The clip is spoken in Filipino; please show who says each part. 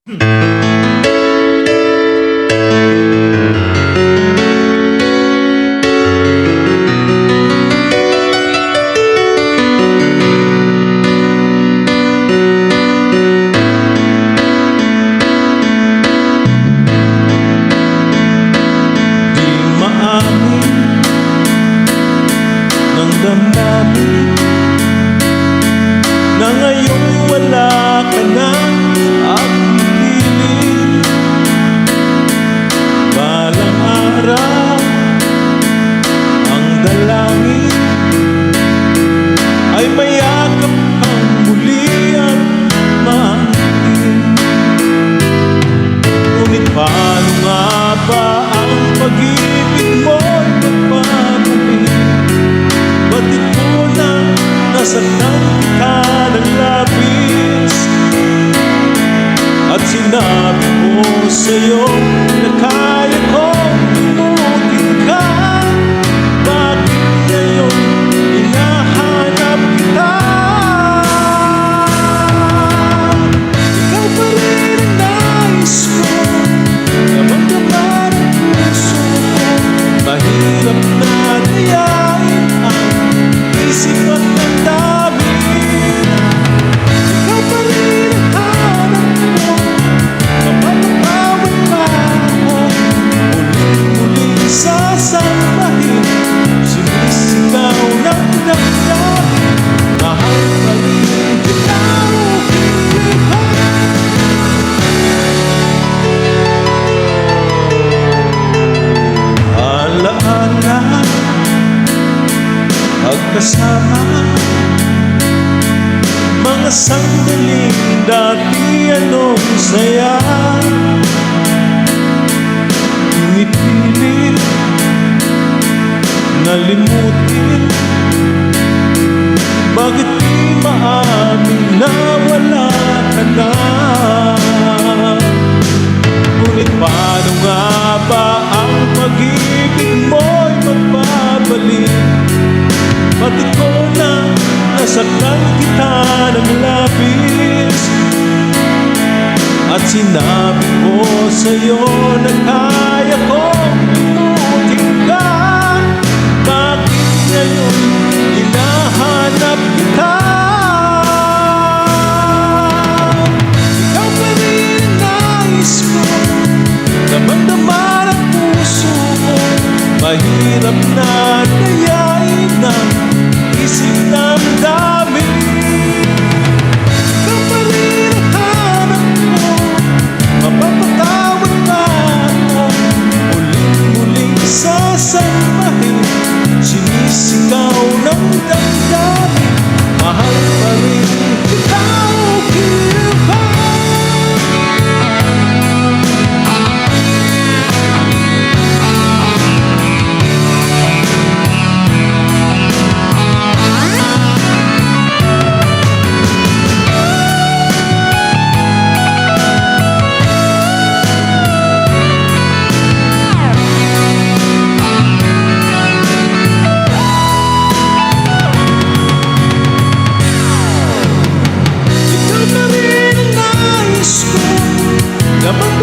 Speaker 1: Ng damdamin na ngayon wala ka na at pipiling. Balang araw ang dalangin ay mayakap kang muli at maangkin. Ngunit paano nga ba ang pag-ibig mo'y magpapabalik? Ba't ito na nasaktan kita ng labis? At sinabi ko sa'yo na kaya kong limutin ka. Bakit ngayon hinahanap kita? Ikaw pa rin ang nais ko, damang-daman ang puso ko. Mahirap na dayain ang isip at damdamin. Ikaw pa rin ang hanap ko, mapapatawad pa ako. Muling-muling sasambahin, sinisigaw ng damdamin. Mahal pa rin kita, alaala pagkasama, mga sandaling dati anong saya. Pinipilit na limutin, bakit di maamin na wala ka na? Ngunit paano nga ba ang pag-ibig mo'y magbabalik? Ba't ikaw na nasaktan kita ng labis? At sinabi ko sa'yo na kaya kong limutin ka. Bakit ngayon hinahanap kita? Ikaw pa rin ang nais ko, damang-daman ang puso ko. Mahirap na dayain ng isip ng dami. Ikaw pa rin ang hanap mo, mapapatawad pa ako. Muling-muling sasambahin, sinisigaw ng damdamin. Mahal pa rin kita, Ukil-pa. Ikaw pa rin ang nais ko, damang